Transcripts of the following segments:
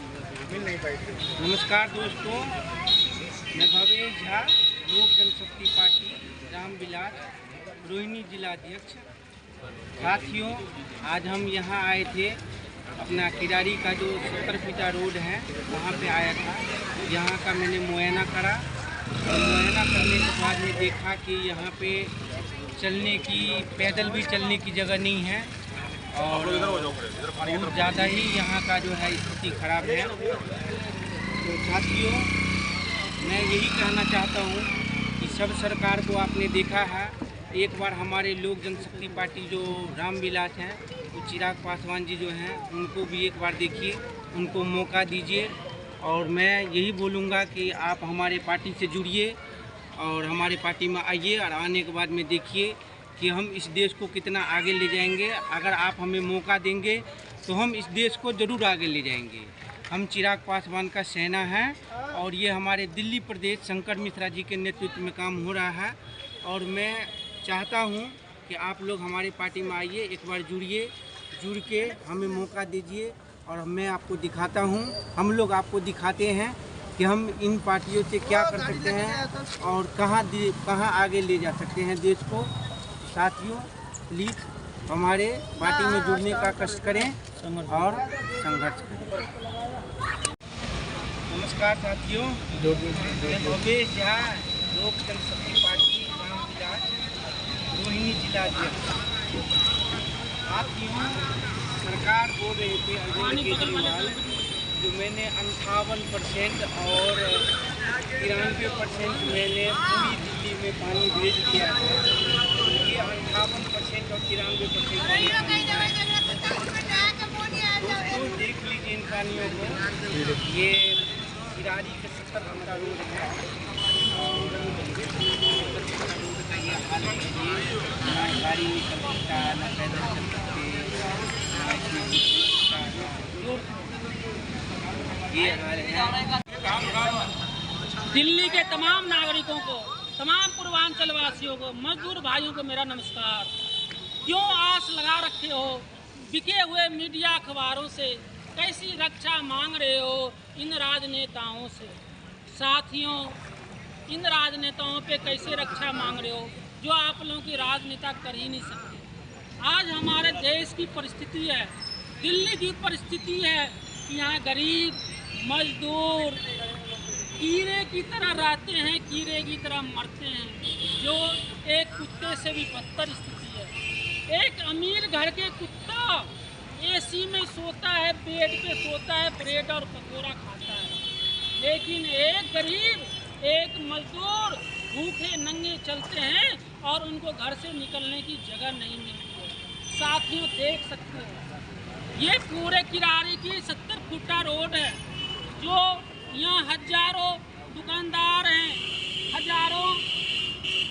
नमस्कार दोस्तों, मैं भवेश झा, लोक जनशक्ति पार्टी रामविलास रोहिणी जिला अध्यक्ष। साथियों, आज हम यहाँ आए थे, अपना किरारी का जो 70 फीटा रोड है वहाँ पे आया था। यहाँ का मैंने मुआयना करा और मुआयना करने के बाद में देखा कि यहाँ पे चलने की, पैदल भी चलने की जगह नहीं है और बहुत ज़्यादा ही यहाँ का जो है स्थिति खराब है। तो साथियों, मैं यही कहना चाहता हूँ कि सब सरकार को आपने देखा है, एक बार हमारे लोक जनशक्ति पार्टी जो रामविलास हैं, तो चिराग पासवान जी जो हैं, उनको भी एक बार देखिए, उनको मौका दीजिए। और मैं यही बोलूँगा कि आप हमारे पार्टी से जुड़िए और हमारे पार्टी में आइए और आने के बाद में देखिए कि हम इस देश को कितना आगे ले जाएंगे। अगर आप हमें मौका देंगे तो हम इस देश को ज़रूर आगे ले जाएंगे। हम चिराग पासवान का सेना है और ये हमारे दिल्ली प्रदेश शंकर मिश्रा जी के नेतृत्व में काम हो रहा है। और मैं चाहता हूँ कि आप लोग हमारे पार्टी में आइए, एक बार जुड़िए, जुड़ के हमें मौका दीजिए और मैं आपको दिखाता हूँ, हम लोग आपको दिखाते हैं कि हम इन पार्टियों से क्या कर सकते हैं और कहाँ आगे ले जा सकते हैं देश को। साथियों, प्लीज़ हमारे पार्टी में जुड़ने का कष्ट करें और संघर्ष करें। नमस्कार साथियों, मैं भवेश झा, लोक जनशक्ति पार्टी रामविलास रोहिणी जिला अध्यक्ष। साथियों, सरकार बोल रहे थे अरविंद केजरीवाल, जो मैंने 58% और 93% मैंने पूरी दिल्ली में पानी भेज दिया है। ये 58% और 93% दोस्तों देख लीजिए इन पानियों को। ये किरारी के 70 फीटा रोड है और 70 फीटा रोड का ये हाल है। ना गाड़ी निकल सकता, ना पैदल चल सकते, ना इसमें ये हाल है। दिल्ली के तमाम नागरिकों को, तमाम पूर्वांचल वासियों को, मजदूर भाइयों को मेरा नमस्कार। क्यों आस लगा रखे हो बिके हुए मीडिया अखबारों से? कैसी रक्षा मांग रहे हो इन राजनेताओं से? साथियों, इन राजनेताओं पे कैसे रक्षा मांग रहे हो जो आप लोगों की राजनेता कर ही नहीं सकते? आज हमारे देश की परिस्थिति है, दिल्ली की परिस्थिति है कि यहाँ गरीब मजदूर कीड़े की तरह रहते हैं, कीड़े की तरह मरते हैं, जो एक कुत्ते से भी बदतर स्थिति है। एक अमीर घर के कुत्ता एसी में सोता है, बेड पे सोता है, ब्रेड और पकौड़ा खाता है, लेकिन एक गरीब, एक मजदूर भूखे नंगे चलते हैं और उनको घर से निकलने की जगह नहीं मिलती है। साथियों, देख सकते हो ये पूरे किरारी की 70 फीटा रोड है, जो यहाँ हजारों दुकानदार हैं, हजारों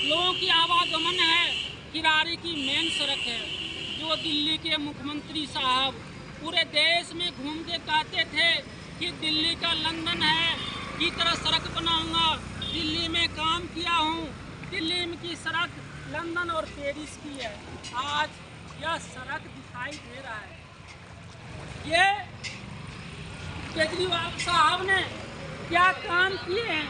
लोगों की आवागमन है। किरारी की मेन सड़क है, जो दिल्ली के मुख्यमंत्री साहब पूरे देश में घूम के कहते थे कि दिल्ली का लंदन है की तरह सड़क बनाऊंगा। दिल्ली में काम किया हूँ, दिल्ली की सड़क लंदन और पेरिस की है। आज यह सड़क दिखाई दे रहा है। ये केजरीवाल साहब ने क्या काम किए हैं,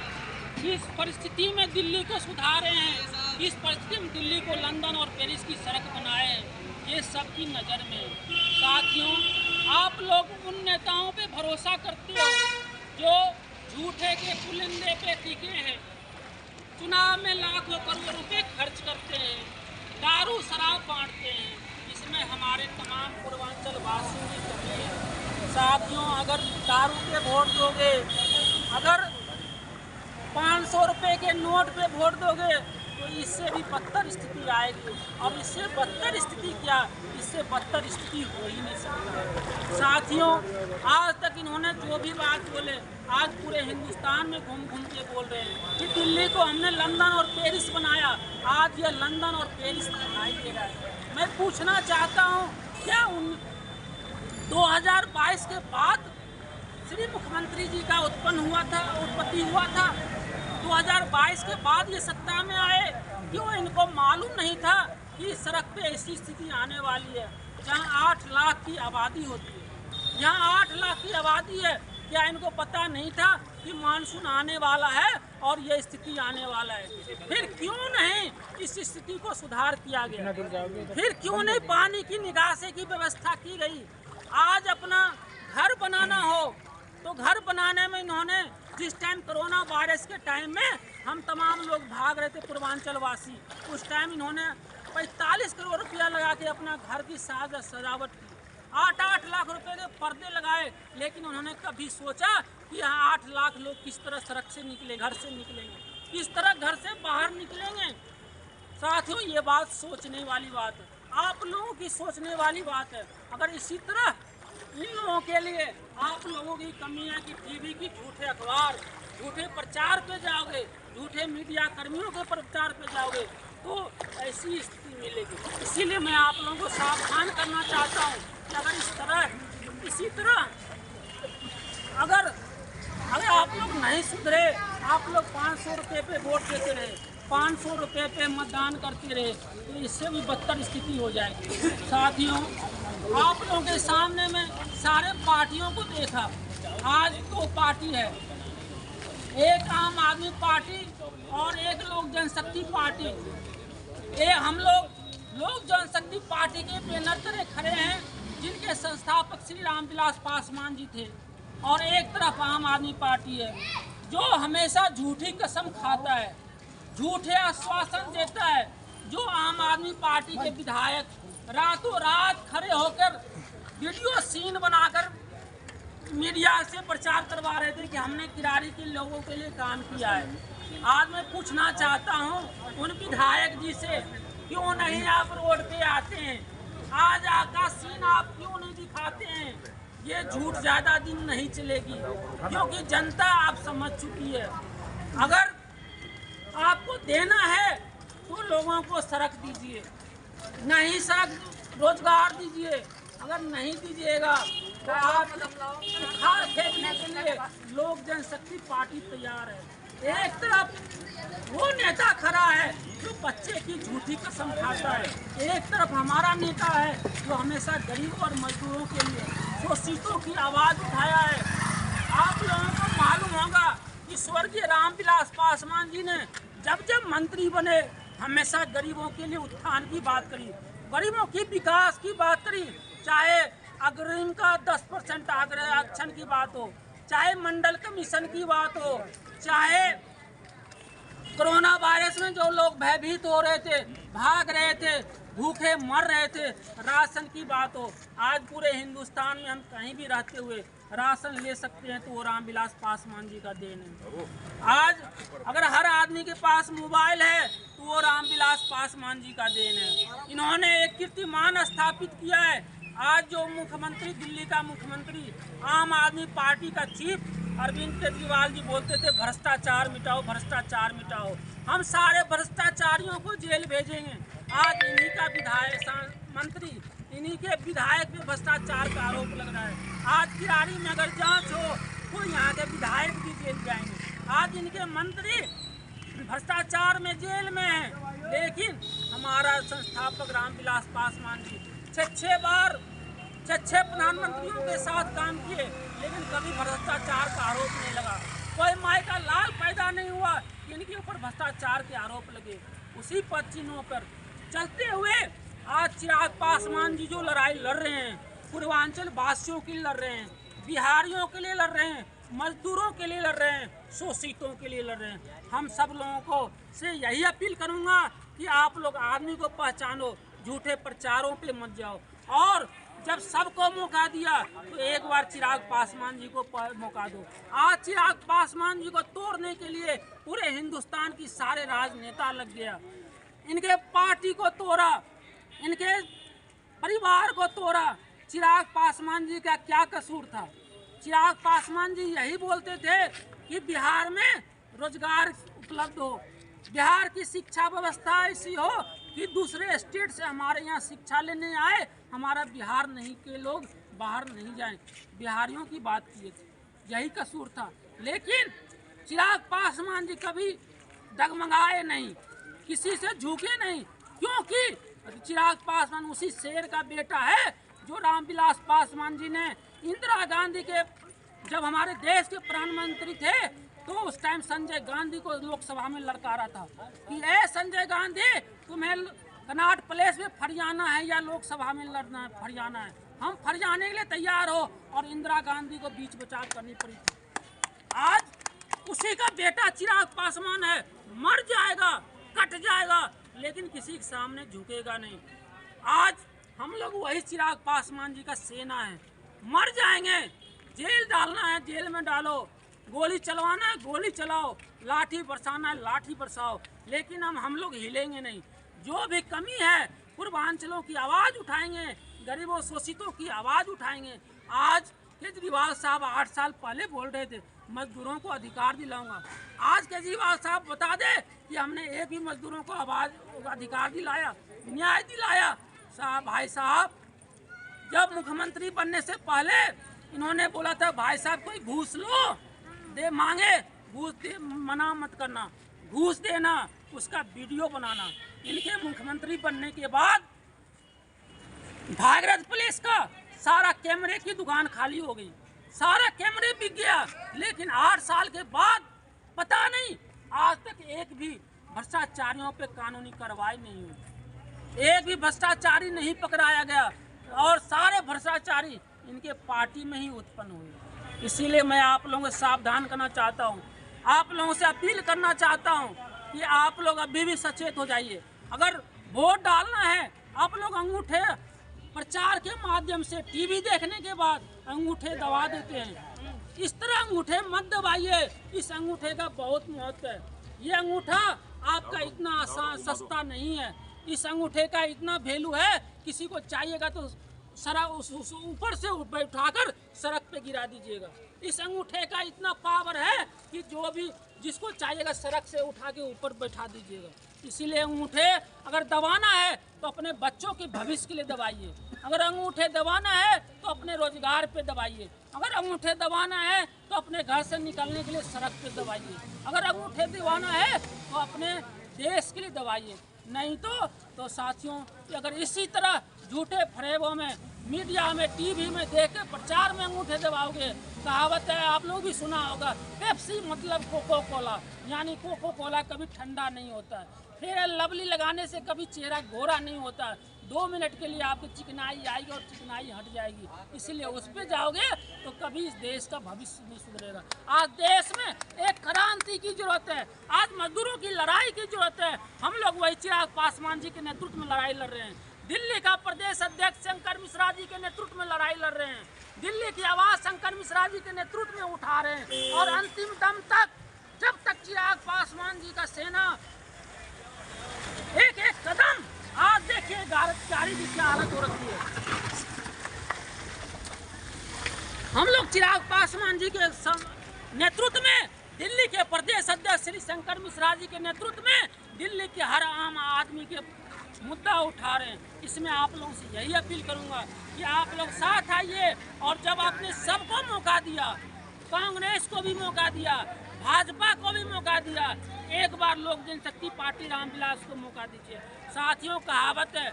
इस परिस्थिति में दिल्ली को सुधारे हैं, इस परिस्थिति में दिल्ली को लंदन और पेरिस की सड़क बनाए हैं, ये सबकी नज़र में। साथियों, आप लोग उन नेताओं पे भरोसा करते हो जो झूठे के पुलिंदे पे टिके हैं, चुनाव में लाखों करोड़ रुपए खर्च करते हैं, दारू शराब बांटते हैं। इसमें हमारे तमाम पूर्वांचल वासियों की कमी है। साथियों, अगर दारू पे वोट दोगे, अगर 500 रुपये के नोट पे वोट दोगे तो इससे भी बदतर स्थिति आएगी। और इससे बदतर स्थिति क्या, इससे बदतर स्थिति हो ही नहीं सकती। साथियों, आज तक इन्होंने जो भी बात बोले, आज पूरे हिंदुस्तान में घूम घूम के बोल रहे हैं कि दिल्ली को हमने लंदन और पेरिस बनाया। आज ये लंदन और पेरिस दिखाई दे रहा है। मैं पूछना चाहता हूँ, क्या 2022 के बाद श्री मुख्यमंत्री जी का उत्पत्ति हुआ था? 2022 के बाद ये सत्ता में आए, क्यों इनको मालूम नहीं था कि सड़क पे ऐसी स्थिति आने वाली है जहाँ 8 लाख की आबादी होती है? यहाँ 8 लाख की आबादी है, क्या इनको पता नहीं था कि मानसून आने वाला है और ये स्थिति आने वाला है? फिर क्यों नहीं इस स्थिति को सुधार किया गया? फिर क्यों नहीं पानी की निकासी की व्यवस्था की गई? आज अपना घर बनाना हो तो घर बनाने में इन्होंने जिस टाइम कोरोना वायरस के टाइम में हम तमाम लोग भाग रहे थे पूर्वांचल वासी, उस टाइम इन्होंने 45 करोड़ रुपया लगा के अपना घर की सजावट की, 8-8 लाख रुपए के पर्दे लगाए, लेकिन उन्होंने कभी सोचा कि यहाँ 8 लाख लोग किस तरह सड़क से निकले, घर से निकलेंगे, किस तरह घर से बाहर निकलेंगे? साथियों, ये बात सोचने वाली बात है, आप लोगों की सोचने वाली बात है। अगर इसी तरह इन लोगों के लिए आप लोगों की कमी है कि टीवी की झूठे अखबार, झूठे प्रचार पे जाओगे, झूठे मीडिया कर्मियों के प्रचार पे जाओगे तो ऐसी स्थिति मिलेगी। इसीलिए मैं आप लोगों को सावधान करना चाहता हूँ कि अगर इसी तरह अगर आप लोग नहीं सुधरे, आप लोग 500 रुपये पे वोट देते रहे, 500 रुपये पे मतदान करते रहे, तो इससे भी बदतर स्थिति हो जाएगी। साथियों, आप लोगों के सामने में सारे पार्टियों को देखा, आज 2 पार्टी है, एक आम आदमी पार्टी और एक लोक जनशक्ति पार्टी। ये हम लोक जनशक्ति पार्टी के बैनर तले खड़े हैं, जिनके संस्थापक श्री रामविलास पासवान जी थे, और एक तरफ आम आदमी पार्टी है जो हमेशा झूठी कसम खाता है, झूठे आश्वासन देता है। जो आम आदमी पार्टी के विधायक रातों रात खड़े होकर वीडियो सीन बनाकर मीडिया से प्रचार करवा रहे थे कि हमने किरारी के लोगों के लिए काम किया है। आज मैं पूछना चाहता हूं उन विधायक जी से, क्यों नहीं आप रोड पे आते हैं? आज आका सीन आप क्यों नहीं दिखाते हैं? ये झूठ ज़्यादा दिन नहीं चलेगी, क्योंकि जनता आप समझ चुकी है। अगर आपको देना है तो लोगों को सड़क दीजिए, नहीं सड़क रोजगार दीजिए। अगर नहीं दीजिएगा तो आप खार फेंकने के लिए लोक जनशक्ति पार्टी तैयार है। एक तरफ वो नेता खड़ा है जो बच्चे की झूठी कसम खाता है, एक तरफ हमारा नेता है जो हमेशा गरीब और मजदूरों के लिए शोषितों की आवाज़ उठाया है। आप लोगों को मालूम होगा कि स्वर्गीय रामविलास पासवान जी ने जब मंत्री बने हमेशा गरीबों के लिए उत्थान की बात करी, गरीबों की विकास की बात करी, चाहे अग्रिम का 10% आरक्षण की बात हो, चाहे मंडल कमीशन की बात हो, चाहे कोरोना वायरस में जो लोग भयभीत हो रहे थे, भाग रहे थे, भूखे मर रहे थे, राशन की बात हो। आज पूरे हिंदुस्तान में हम कहीं भी रहते हुए राशन ले सकते हैं तो वो रामविलास पासवान जी का देन है। आज अगर हर आदमी के पास मोबाइल है तो वो रामविलास पासवान जी का देन है। इन्होंने एक कीर्तिमान स्थापित किया है। आज जो मुख्यमंत्री, दिल्ली का मुख्यमंत्री, आम आदमी पार्टी का चीफ अरविंद केजरीवाल जी बोलते थे भ्रष्टाचार मिटाओ, भ्रष्टाचार मिटाओ। हम सारे भ्रष्टाचारियों को जेल भेजेंगे। आज इन्हीं का विधायक मंत्री, इन्हीं के विधायक पे भ्रष्टाचार का आरोप लग रहा है। आज किरारी में अगर जांच हो तो यहाँ के विधायक भी जेल जाएंगे। आज इनके मंत्री भ्रष्टाचार में जेल में है, लेकिन हमारा संस्थापक रामविलास पासवान जी 6 बार 6 प्रधानमंत्रियों के साथ काम किए, लेकिन कभी भ्रष्टाचार का आरोप नहीं लगा। कोई माई का लाल पैदा नहीं हुआ कि इनके ऊपर भ्रष्टाचार के आरोप लगे। उसी पद चिन्हों पर चलते हुए आज चिराग पासवान जी जो लड़ाई लड़ रहे हैं, पूर्वांचल वासियों के लिए लड़ रहे हैं, बिहारियों के लिए लड़ रहे हैं, मजदूरों के लिए लड़ रहे हैं, शोषितों के लिए लड़ रहे हैं। हम सब लोगों को से यही अपील करूँगा कि आप लोग आदमी को पहचानो, झूठे प्रचारों पे मत जाओ, और जब सबको मौका दिया तो एक बार चिराग पासवान जी को मौका दो। आज चिराग पासवान जी को तोड़ने के लिए पूरे हिंदुस्तान की सारे राजनेता लग गया। इनके पार्टी को तोड़ा, इनके परिवार को तोड़ा। चिराग पासवान जी का क्या कसूर था? चिराग पासवान जी यही बोलते थे कि बिहार में रोजगार उपलब्ध हो, बिहार की शिक्षा व्यवस्था ऐसी हो कि दूसरे स्टेट से हमारे यहाँ शिक्षा लेने आए, हमारा बिहार नहीं के लोग बाहर नहीं जाएं। बिहारियों की बात किए थे, यही कसूर था। लेकिन चिराग पासवान जी कभी डगमगाए नहीं, किसी से झुके नहीं, क्योंकि चिराग पासवान उसी शेर का बेटा है जो रामविलास पासवान जी ने इंदिरा गांधी के जब हमारे देश के प्रधानमंत्री थे तो उस टाइम संजय गांधी को लोकसभा में लड़कारा था कि ए संजय गांधी, तुम्हें कनॉट प्लेस में फरियाना है या लोकसभा में लड़ना है, फरियाना है। हम फरियाने के लिए तैयार हो, और इंदिरा गांधी को बीच बचाव करनी पड़ी थी। आज उसी का बेटा चिराग पासवान है, मर जाएगा, कट जाएगा, लेकिन किसी के सामने झुकेगा नहीं। आज हम लोग वही चिराग पासवान जी का सेना है। मर जाएंगे, जेल डालना है जेल में डालो, गोली चलवाना है गोली चलाओ, लाठी बरसाना है लाठी बरसाओ, लेकिन हम लोग हिलेंगे नहीं। जो भी कमी है पूर्वांचलों की आवाज़ उठाएंगे, गरीबों शोषितों की आवाज़ उठाएंगे। आज केजरीवाल साहब 8 साल पहले बोल रहे थे मजदूरों को अधिकार दिलाऊंगा। आज केजरीवाल साहब बता दे कि हमने एक भी मजदूरों को अधिकार दिलाया, न्याय दिलाया। भाई साहब, जब मुख्यमंत्री बनने से पहले इन्होंने बोला था भाई साहब कोई घूस लो, दे मांगे घूस दे, मना मत करना, घूस देना, उसका वीडियो बनाना। इनके मुख्यमंत्री बनने के बाद भागीरथ प्लेस का सारा कैमरे की दुकान खाली हो गई, सारा कैमरे बिक गया। लेकिन 8 साल के बाद पता नहीं आज तक एक भी भ्रष्टाचारियों पे कानूनी कार्रवाई नहीं हुई, एक भी भ्रष्टाचारी नहीं पकड़ाया गया, और सारे भ्रष्टाचारी इनके पार्टी में ही उत्पन्न हुए। इसीलिए मैं आप लोगों को सावधान करना चाहता हूँ, आप लोगों से अपील करना चाहता हूँ कि आप लोग अभी भी सचेत हो जाइए। अगर वोट डालना है, आप लोग अंगूठे प्रचार के माध्यम से टीवी देखने के बाद अंगूठे दबा देते हैं। इस तरह अंगूठे मत दबाइए, इस अंगूठे का बहुत महत्व है। ये अंगूठा आपका इतना आसान सस्ता नहीं है, इस अंगूठे का इतना वैल्यू है, किसी को चाहिएगा तो ऊपर से उठाकर सड़क पे गिरा दीजिएगा। इस अंगूठे का इतना पावर है कि जो भी जिसको चाहिएगा सड़क से उठा के ऊपर बैठा दीजिएगा। इसीलिए अंगूठे अगर दबाना है तो अपने बच्चों के भविष्य के लिए दबाइए, अगर अंगूठे दबाना है तो अपने रोजगार पे दबाइए, अगर अंगूठे दबाना है तो अपने घर से निकलने के लिए सड़क पे दबाइए, अगर अंगूठे दबाना है तो अपने देश के लिए दबाइए। नहीं तो साथियों, अगर इसी तरह झूठे फरेबों में मीडिया में टीवी में देख के प्रचार में अंगूठे दबाओगे, कहावत है आप लोग भी सुना होगा, पेप्सी मतलब कोको कोला, यानी कोको कोला कभी ठंडा नहीं होता है। फेयर लवली लगाने से कभी चेहरा गोरा नहीं होता, 2 मिनट के लिए आपकी चिकनाई आएगी और चिकनाई हट जाएगी। इसीलिए उस पर जाओगे तो कभी इस देश का भविष्य नहीं सुधरेगा। आज देश में एक क्रांति की जरूरत है, आज मजदूरों की लड़ाई की जरूरत है। हम लोग वही चिराग पासवान जी के नेतृत्व में लड़ाई लड़ रहे हैं, दिल्ली का प्रदेश अध्यक्ष शंकर मिश्रा जी के नेतृत्व में लड़ाई लड़ रहे हैं, दिल्ली की आवाज़ शंकर मिश्रा जी के नेतृत्व में उठा रहे हैं। और अंतिम दम तक, जब तक चिराग पासवान जी का सेना एक एक कदम, आज देखिए गाड़ी की क्या हालत हो रखी है। हम लोग चिराग पासवान जी के नेतृत्व में, दिल्ली के प्रदेश अध्यक्ष श्री शंकर मिश्रा जी के नेतृत्व में दिल्ली के हर आम आदमी के मुद्दा उठा रहे हैं। इसमें आप लोगों से यही अपील करूंगा कि आप लोग साथ आइए, और जब आपने सबको मौका दिया, कांग्रेस को भी मौका दिया, भाजपा को भी मौका दिया, एक बार लोक जनशक्ति पार्टी रामविलास को मौका दीजिए। साथियों, कहावत है,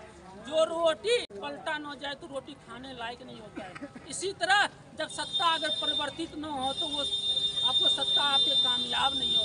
जो रोटी पलटा न जाए तो रोटी खाने लायक नहीं होता है। इसी तरह जब सत्ता अगर परिवर्तित न हो तो वो आपको सत्ता आपके कामयाब नहीं हो।